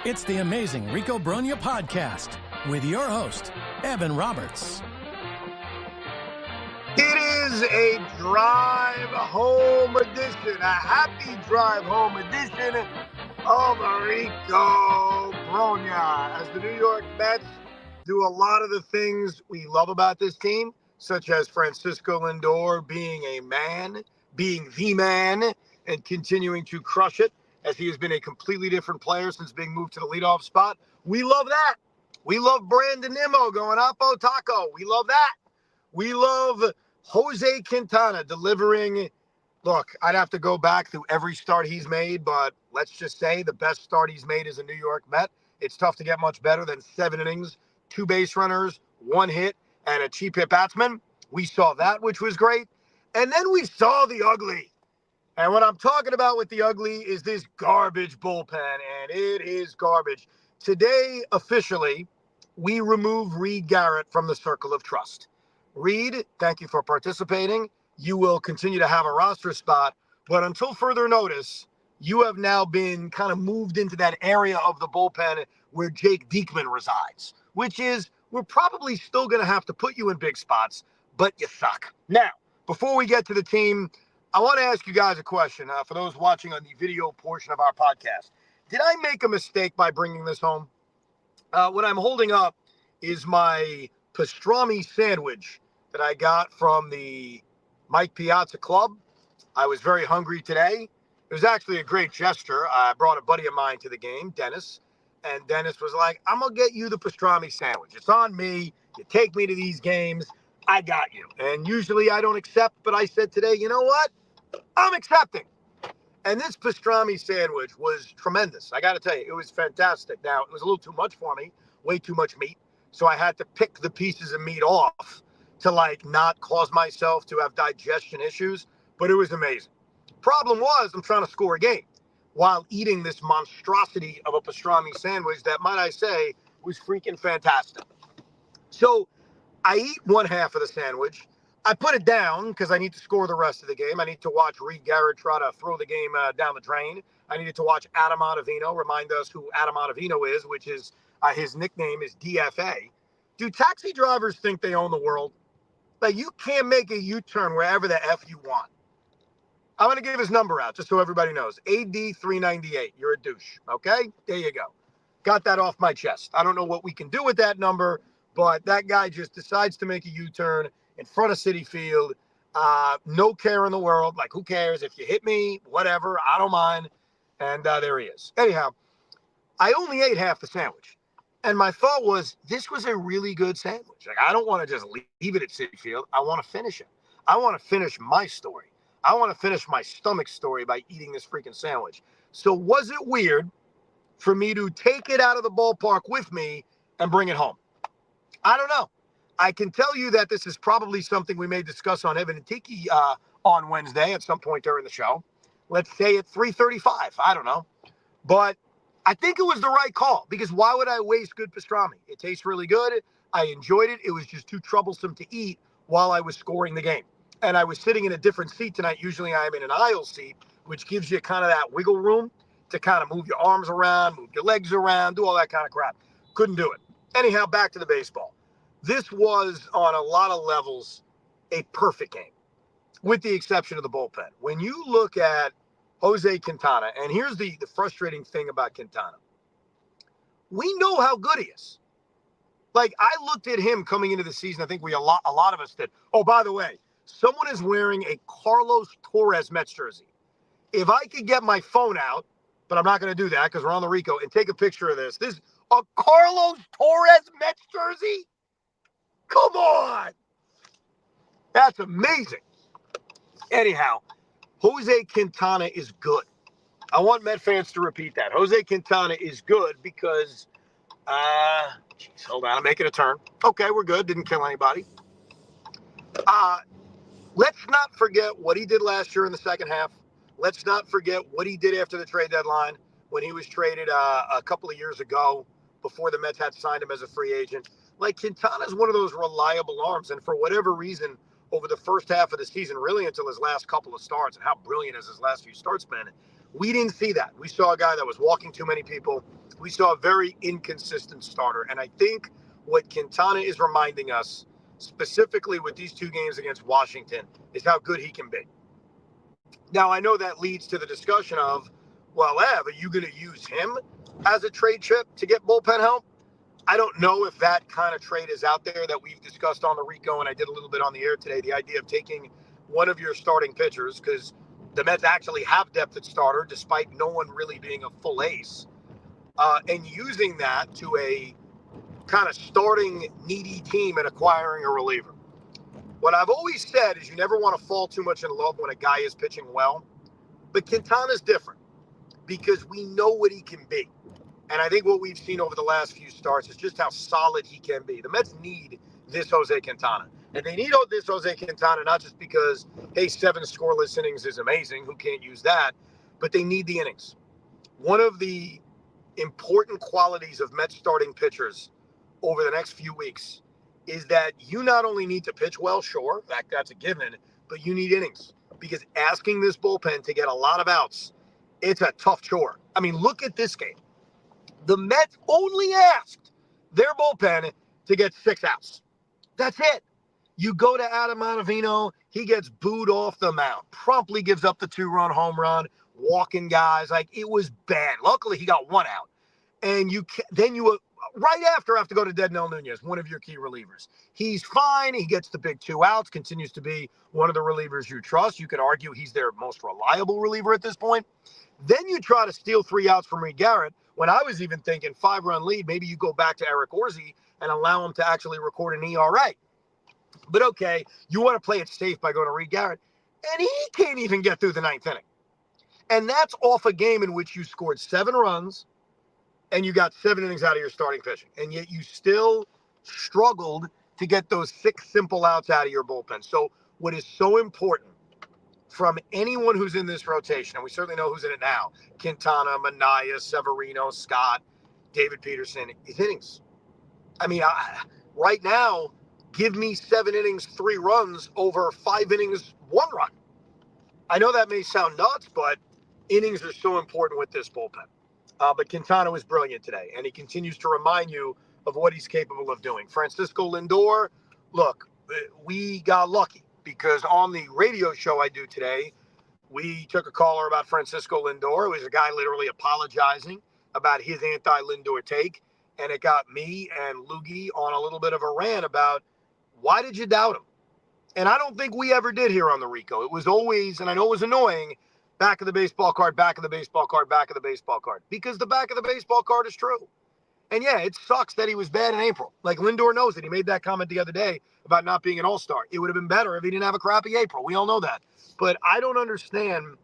It's the amazing Rico Brogna podcast with your host, Evan Roberts. It is a drive home edition, a happy drive home edition of Rico Brogna. As the New York Mets do a lot of the things we love about this team, such as Francisco Lindor being a man, being the man, and continuing to crush it, as he has been a completely different player since being moved to the leadoff spot. We love that. We love Brandon Nimmo going Oppo Taco. We love that. We love Jose Quintana delivering. Look, I'd have to go back through every start he's made, but let's just say the best start he's made is a New York Met. It's tough to get much better than 7 innings, 2 base runners, 1 hit, and a cheap hit batsman. We saw that, which was great. And then we saw the ugly. And what I'm talking about with the ugly is this garbage bullpen, and it is garbage. Today, officially, we remove Reed Garrett from the circle of trust. Reed, thank you for participating. You will continue to have a roster spot, but until further notice, you have now been kind of moved into that area of the bullpen where Jake Diekman resides, which is we're probably still going to have to put you in big spots, but you suck. Now, before we get to the team, I want to ask you guys a question for those watching on the video portion of our podcast. Did I make a mistake by bringing this home? What I'm holding up is my pastrami sandwich that I got from the Mike Piazza Club. I was very hungry today. It was actually a great gesture. I brought a buddy of mine to the game, Dennis, and Dennis was like, I'm going to get you the pastrami sandwich. It's on me. You take me to these games. I got you. And usually I don't accept, but I said today, you know what? I'm accepting. And this pastrami sandwich was tremendous. I got to tell you, it was fantastic. Now, it was a little too much for me, way too much meat. So I had to pick the pieces of meat off to not cause myself to have digestion issues. But it was amazing. Problem was, I'm trying to score a game while eating this monstrosity of a pastrami sandwich that, might I say, was freaking fantastic. So I eat one half of the sandwich. I put it down because I need to score the rest of the game. I need to watch Reed Garrett try to throw the game down the drain. I needed to watch Adam Ottavino remind us who Adam Ottavino is, which is his nickname is DFA. Do taxi drivers think they own the world? Like, you can't make a U-turn wherever the F you want. I'm going to give his number out just so everybody knows. AD398. You're a douche. Okay? There you go. Got that off my chest. I don't know what we can do with that number, but that guy just decides to make a U-turn in front of Citi Field. No care in the world. Like, who cares? If you hit me, whatever. I don't mind. And there he is. Anyhow, I only ate half the sandwich. And my thought was, this was a really good sandwich. Like, I don't want to just leave it at Citi Field. I want to finish it. I want to finish my story. I want to finish my stomach story by eating this freaking sandwich. So was it weird for me to take it out of the ballpark with me and bring it home? I don't know. I can tell you that this is probably something we may discuss on Evan and Tiki on Wednesday at some point during the show. Let's say at 3:35. I don't know. But I think it was the right call, because why would I waste good pastrami? It tastes really good. I enjoyed it. It was just too troublesome to eat while I was scoring the game. And I was sitting in a different seat tonight. Usually I'm in an aisle seat, which gives you kind of that wiggle room to kind of move your arms around, move your legs around, do all that kind of crap. Couldn't do it. Anyhow, back to the baseball. This was, on a lot of levels, a perfect game, with the exception of the bullpen. When you look at Jose Quintana, and here's the frustrating thing about Quintana. We know how good he is. Like, I looked at him coming into the season. I think a lot of us did. Oh, by the way, someone is wearing a Carlos Torres Mets jersey. If I could get my phone out, but I'm not going to do that because we're on the Rico, and take a picture of this. This is a Carlos Torres Mets jersey? Come on. That's amazing. Anyhow, Jose Quintana is good. I want Met fans to repeat that. Jose Quintana is good because, hold on, I'm making a turn. Okay, we're good. Didn't kill anybody. Let's not forget what he did last year in the second half. Let's not forget what he did after the trade deadline when he was traded a couple of years ago before the Mets had signed him as a free agent. Like, Quintana's one of those reliable arms, and for whatever reason, over the first half of the season, really until his last couple of starts, and how brilliant has his last few starts been, We didn't see that. We saw a guy that was walking too many people. We saw a very inconsistent starter. And I think what Quintana is reminding us, specifically with these two games against Washington, is how good he can be. Now, I know that leads to the discussion of, well, Ev, are you going to use him as a trade chip to get bullpen help? I don't know if that kind of trade is out there that we've discussed on the Rico, and I did a little bit on the air today, the idea of taking one of your starting pitchers, because the Mets actually have depth at starter, despite no one really being a full ace, and using that to a kind of starting needy team and acquiring a reliever. What I've always said is you never want to fall too much in love when a guy is pitching well, but Quintana's different because we know what he can be. And I think what we've seen over the last few starts is just how solid he can be. The Mets need this Jose Quintana. And they need this Jose Quintana not just because, hey, 7 scoreless innings is amazing. Who can't use that? But they need the innings. One of the important qualities of Mets starting pitchers over the next few weeks is that you not only need to pitch well, sure, in fact, that's a given, but you need innings. Because asking this bullpen to get a lot of outs, it's a tough chore. I mean, look at this game. The Mets only asked their bullpen to get 6 outs. That's it. You go to Adam Ottavino, he gets booed off the mound, promptly gives up the 2-run home run, walking guys. Like, it was bad. Luckily, he got 1 out. And then you right after have to go to Dednell Nunez, one of your key relievers. He's fine. He gets the big 2 outs, continues to be one of the relievers you trust. You could argue he's their most reliable reliever at this point. Then you try to steal 3 outs from Reed Garrett. When I was even thinking 5-run lead, maybe you go back to Eric Orsi and allow him to actually record an ERA. But okay, you want to play it safe by going to Reed Garrett, and he can't even get through the 9th inning. And that's off a game in which you scored 7 runs and you got 7 innings out of your starting pitching. And yet you still struggled to get those 6 simple outs out of your bullpen. So what is so important from anyone who's in this rotation, and we certainly know who's in it now, Quintana, Minaya, Severino, Scott, David Peterson, is innings. I mean, right now, give me 7 innings, 3 runs over 5 innings, 1 run. I know that may sound nuts, but innings are so important with this bullpen. But Quintana was brilliant today, and he continues to remind you of what he's capable of doing. Francisco Lindor, look, we got lucky because on the radio show I do today, we took a caller about Francisco Lindor. It was a guy literally apologizing about his anti-Lindor take, and it got me and Loogie on a little bit of a rant about why did you doubt him? And I don't think we ever did here on the Rico. It was always, and I know it was annoying, back of the baseball card, back of the baseball card, back of the baseball card. Because the back of the baseball card is true. And yeah, it sucks that he was bad in April. Like Lindor knows it. He made that comment the other day about not being an all-star. It would have been better if he didn't have a crappy April. We all know that. But I don't understand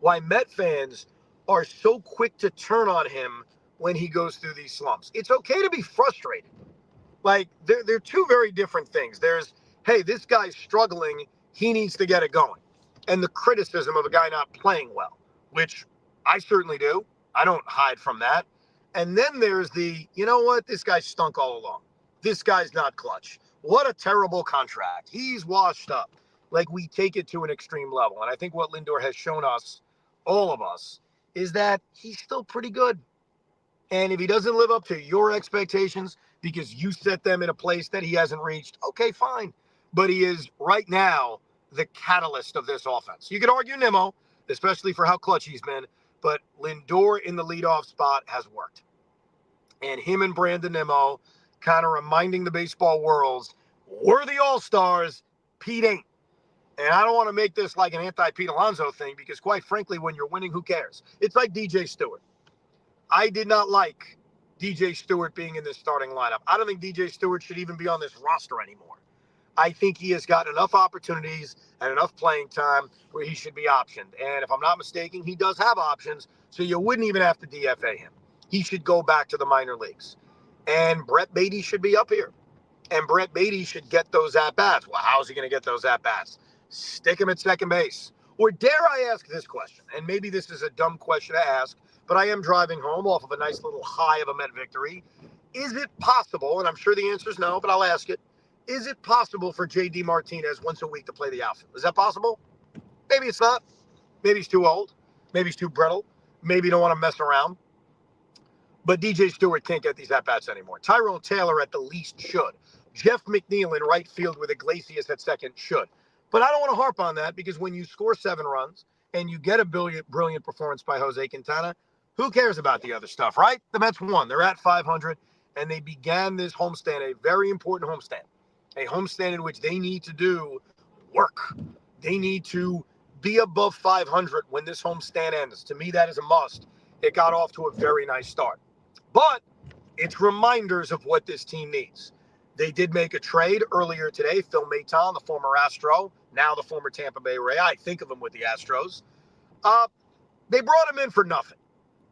why Met fans are so quick to turn on him when he goes through these slumps. It's okay to be frustrated. Like, they're 2 very different things. There's, hey, this guy's struggling. He needs to get it going. And the criticism of a guy not playing well, which I certainly do. I don't hide from that. And then there's the, you know what? This guy stunk all along. This guy's not clutch. What a terrible contract. He's washed up. Like, we take it to an extreme level. And I think what Lindor has shown us, all of us, is that he's still pretty good. And if he doesn't live up to your expectations because you set them in a place that he hasn't reached, okay, fine. But he is right now the catalyst of this offense. You could argue Nimmo, especially for how clutch he's been, but Lindor in the leadoff spot has worked. And him and Brandon Nimmo kind of reminding the baseball worlds, we're the all-stars, Pete ain't. And I don't want to make this like an anti-Pete Alonso thing because, quite frankly, when you're winning, who cares? It's like DJ Stewart. I did not like DJ Stewart being in this starting lineup. I don't think DJ Stewart should even be on this roster anymore. I think he has got enough opportunities and enough playing time where he should be optioned. And if I'm not mistaken, he does have options, so you wouldn't even have to DFA him. He should go back to the minor leagues. And Brett Beatty should be up here. And Brett Beatty should get those at-bats. Well, how's he going to get those at-bats? Stick him at second base. Or dare I ask this question? And maybe this is a dumb question to ask, but I am driving home off of a nice little high of a Met victory. Is it possible, and I'm sure the answer is no, but I'll ask it, is it possible for J.D. Martinez once a week to play the outfield? Is that possible? Maybe it's not. Maybe he's too old. Maybe he's too brittle. Maybe you don't want to mess around. But DJ Stewart can't get these at-bats anymore. Tyrone Taylor at the least should. Jeff McNeil in right field with Iglesias at second should. But I don't want to harp on that because when you score 7 runs and you get a brilliant performance by Jose Quintana, who cares about the other stuff, right? The Mets won. They're at 500, and they began this homestand, a very important homestand, a homestand in which they need to do work. They need to be above 500 when this homestand ends. To me, that is a must. It got off to a very nice start. But it's reminders of what this team needs. They did make a trade earlier today. Phil Maton, the former Astro, now the former Tampa Bay Ray. I think of him with the Astros. They brought him in for nothing.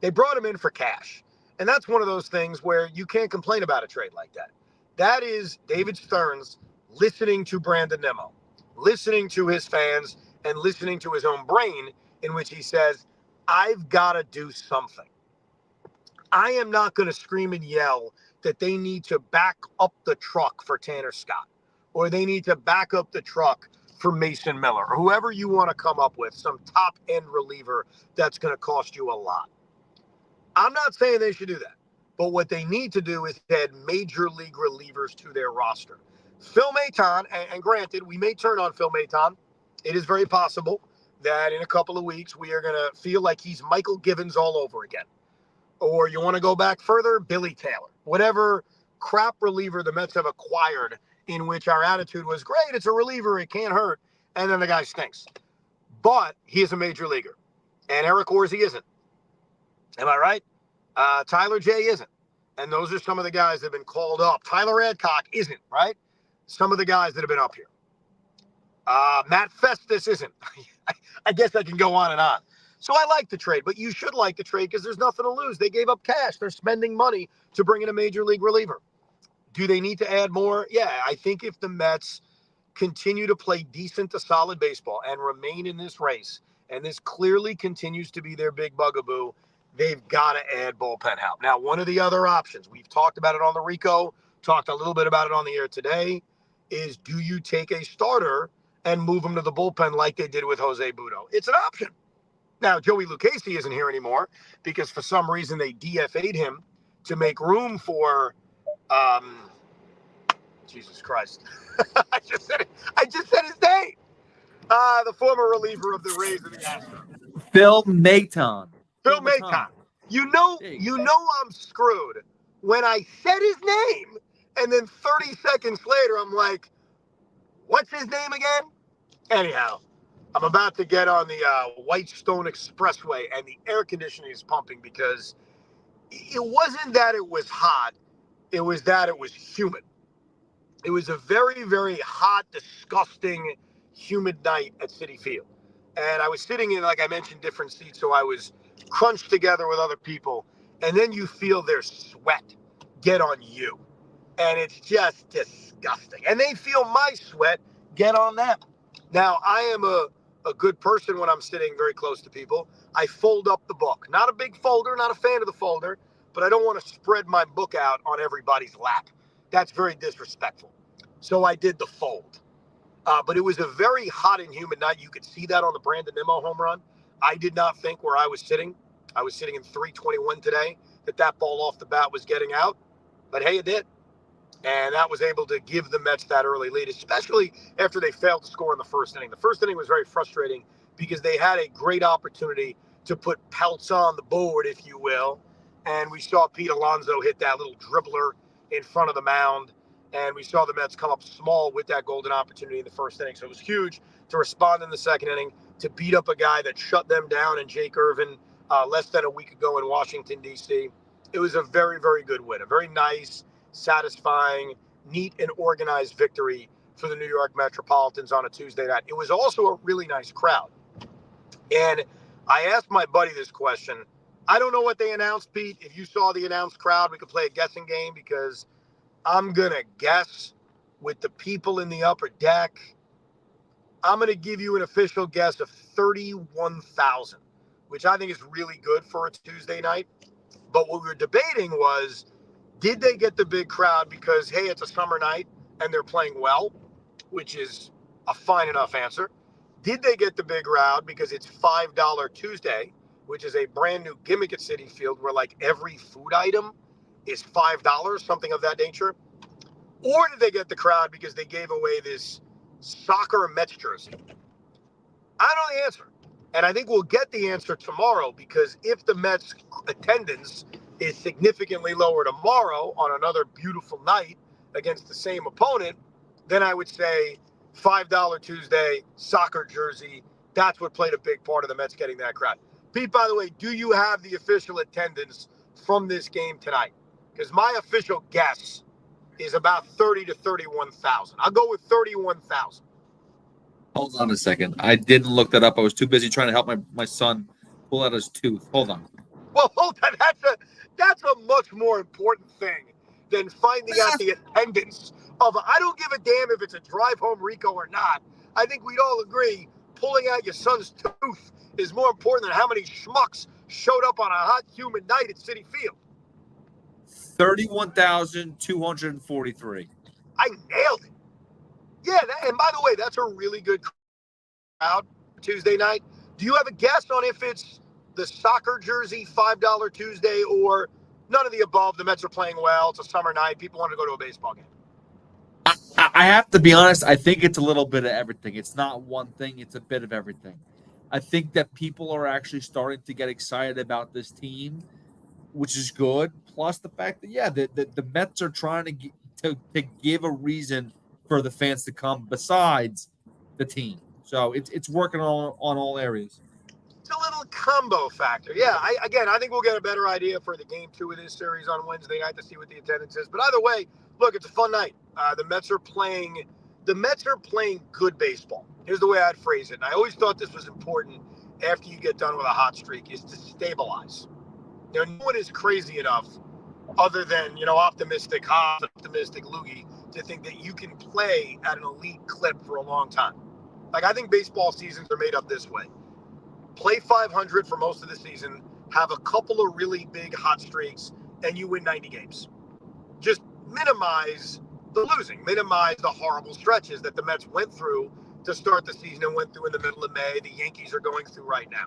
They brought him in for cash. And that's one of those things where you can't complain about a trade like that. That is David Stearns listening to Brandon Nimmo, listening to his fans, and listening to his own brain, in which he says, I've got to do something. I am not going to scream and yell that they need to back up the truck for Tanner Scott, or they need to back up the truck for Mason Miller, or whoever you want to come up with, some top-end reliever that's going to cost you a lot. I'm not saying they should do that, but what they need to do is add major league relievers to their roster. Phil Maton, and granted, we may turn on Phil Maton. It is very possible that in a couple of weeks we are going to feel like he's Michael Givens all over again. Or you want to go back further, Billy Taylor. Whatever crap reliever the Mets have acquired in which our attitude was, great, it's a reliever, it can't hurt, and then the guy stinks. But he is a major leaguer, and Eric Orsi isn't. Am I right? Tyler J isn't. And those are some of the guys that have been called up. Tyler Adcock isn't, right? Some of the guys that have been up here. Matt Festus isn't. I guess I can go on and on. So I like the trade, but you should like the trade because there's nothing to lose. They gave up cash. They're spending money to bring in a major league reliever. Do they need to add more? Yeah, I think if the Mets continue to play decent to solid baseball and remain in this race, and this clearly continues to be their big bugaboo, they've got to add bullpen help. Now, one of the other options, we've talked about it on the Rico, talked a little bit about it on the air today, is do you take a starter and move him to the bullpen like they did with Jose Butto? It's an option. Now, Joey Lucchesi isn't here anymore because for some reason they DFA'd him to make room for, Jesus Christ. I just said his name. The former reliever of the Rays and the Astros. Phil Maton. Phil Maton. You know I'm screwed when I said his name, and then 30 seconds later I'm like, what's his name again? Anyhow, I'm about to get on the Whitestone Expressway, and the air conditioning is pumping because it wasn't that it was hot. It was that it was humid. It was a very, very hot, disgusting, humid night at Citi Field. And I was sitting in, like I mentioned, different seats, so I was crunched together with other people. And then you feel their sweat get on you. And it's just disgusting. And they feel my sweat get on them. Now, I am a good person when I'm sitting very close to people. I fold up the book. Not a big folder, not a fan of the folder, but I don't want to spread my book out on everybody's lap. That's very disrespectful. So I did the fold. But it was a very hot and humid night. You could see that on the Brandon Nimmo home run. I did not think where I was sitting in 321 today, that ball off the bat was getting out. But hey, it did. And that was able to give the Mets that early lead, especially after they failed to score in the first inning. The first inning was very frustrating because they had a great opportunity to put pelts on the board, if you will. And we saw Pete Alonso hit that little dribbler in front of the mound. And we saw the Mets come up small with that golden opportunity in the first inning. So it was huge to respond in the second inning, to beat up a guy that shut them down in Jake Irvin less than a week ago in Washington, D.C. It was a very, very good win, a very nice, satisfying, neat, and organized victory for the New York Metropolitans on a Tuesday night. It was also a really nice crowd. And I asked my buddy this question. I don't know what they announced, Pete. If you saw the announced crowd, we could play a guessing game because I'm going to guess with the people in the upper deck. I'm going to give you an official guess of 31,000, which I think is really good for a Tuesday night. But what we were debating was, did they get the big crowd because, hey, it's a summer night and they're playing well, which is a fine enough answer. Did they get the big crowd because it's $5 Tuesday which is a brand new gimmick at Citi Field where like every food item is $5, something of that nature? Or did they get the crowd because they gave away this soccer Mets jersey? I don't know the answer. And I think we'll get the answer tomorrow, because if the Mets attendance is significantly lower tomorrow on another beautiful night against the same opponent, then I would say $5 Tuesday, soccer jersey. That's what played a big part of the Mets getting that crowd. Pete, by the way, do you have the official attendance from this game tonight? Because my official guess is about 30 to 31,000. I'll go with 31,000. Hold on a second. I didn't look that up. I was too busy trying to help my son pull out his tooth. Hold on. Well, hold on. That's a much more important thing than finding out the attendance of. I don't give a damn if it's a drive home Rico or not. I think we'd all agree pulling out your son's tooth is more important than how many schmucks showed up on a hot, humid night at Citi Field. 31,243. I nailed it. Yeah, and by the way, that's a really good crowd Tuesday night. Do you have a guess on if it's the soccer jersey $5 Tuesday or none of the above? The Mets are playing well. It's a summer night. People want to go to a baseball game. I have to be honest. I think it's a little bit of everything. It's not one thing. It's a bit of everything. I think that people are actually starting to get excited about this team, which is good. Plus the fact that, the Mets are trying to give a reason for the fans to come besides the team. So it's working on all areas. It's a little combo factor. Yeah, I think we'll get a better idea for the game 2 of this series on Wednesday night to see what the attendance is. But either way, look, it's a fun night. The Mets are playing good baseball. Here's the way I'd phrase it. And I always thought this was important after you get done with a hot streak, is to stabilize. No one is crazy enough, other than, optimistic Haas, optimistic Loogie, to think that you can play at an elite clip for a long time. Like, I think baseball seasons are made up this way. Play 500 for most of the season, have a couple of really big hot streaks, and you win 90 games. Just minimize the losing, minimize the horrible stretches that the Mets went through to start the season and went through in the middle of May. The Yankees are going through right now.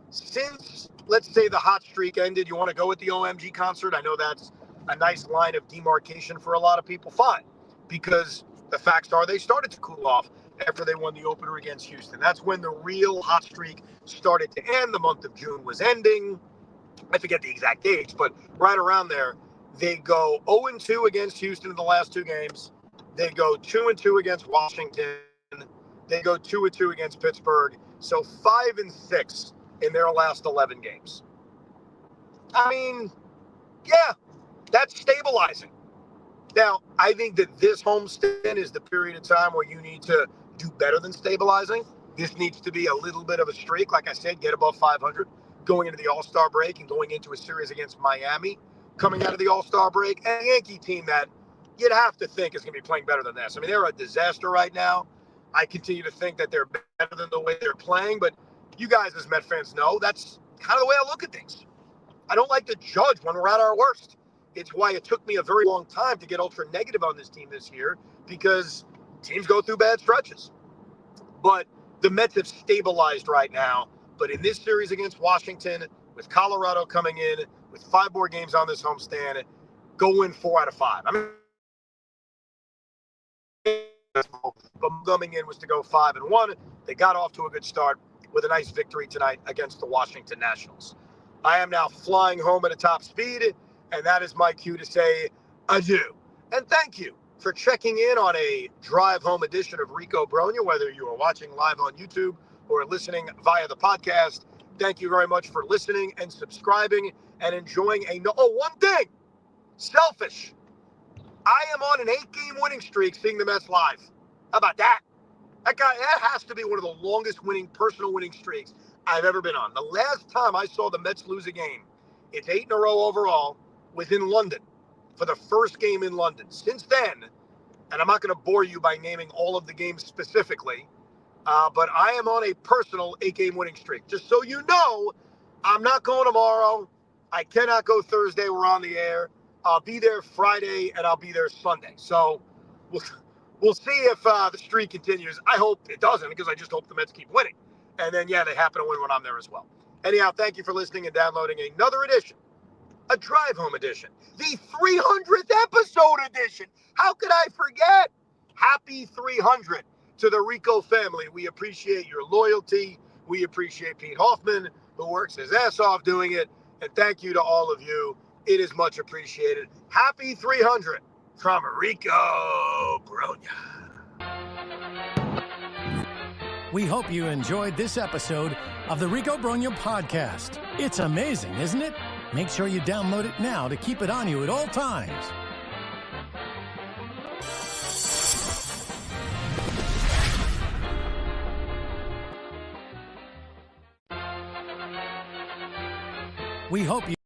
Since, let's say, the hot streak ended, you want to go with the OMG concert? I know that's a nice line of demarcation for a lot of people. Fine, because the facts are they started to cool off after they won the opener against Houston. That's when the real hot streak started to end. The month of June was ending. I forget the exact dates, but right around there, they go 0-2 against Houston in the last 2 games. They go 2-2 against Washington. They go 2-2 against Pittsburgh. So 5-6 in their last 11 games. I mean, yeah, that's stabilizing. Now, I think that this homestand is the period of time where you need to do better than stabilizing. This needs to be a little bit of a streak. Like I said, get above 500 going into the All-Star break and going into a series against Miami coming out of the All-Star break, and a Yankee team that you'd have to think is going to be playing better than this. I mean, they're a disaster right now. I continue to think that they're better than the way they're playing, but you guys as Met fans know that's kind of the way I look at things. I don't like to judge when we're at our worst. It's why it took me a very long time to get ultra negative on this team this year, because teams go through bad stretches. But the Mets have stabilized right now. But in this series against Washington, with Colorado coming in, with 5 more games on this homestand, go win 4 out of 5. I mean, but coming in was to go 5-1. They got off to a good start with a nice victory tonight against the Washington Nationals. I am now flying home at a top speed, and that is my cue to say adieu. And thank you for checking in on a drive home edition of Rico Brogna, whether you are watching live on YouTube or listening via the podcast. Thank you very much for listening and subscribing and enjoying one thing, selfish. I am on an 8-game winning streak seeing the Mets live. How about that? That has to be one of the longest personal winning streaks I've ever been on. The last time I saw the Mets lose a game, it's 8 in a row overall, was in London for the first game in London. Since then, and I'm not going to bore you by naming all of the games specifically, but I am on a personal 8-game winning streak. Just so you know, I'm not going tomorrow. I cannot go Thursday. We're on the air. I'll be there Friday, and I'll be there Sunday. So we'll see if the streak continues. I hope it doesn't, because I just hope the Mets keep winning. And then, they happen to win when I'm there as well. Anyhow, thank you for listening and downloading another edition, a drive home edition, the 300th episode edition. How could I forget? Happy 300 to the Rico family. We appreciate your loyalty. We appreciate Pete Hoffman, who works his ass off doing it. And thank you to all of you. It is much appreciated. Happy 300 from Rico Brogna. We hope you enjoyed this episode of the Rico Brogna podcast. It's amazing, isn't it? Make sure you download it now to keep it on you at all times. We hope you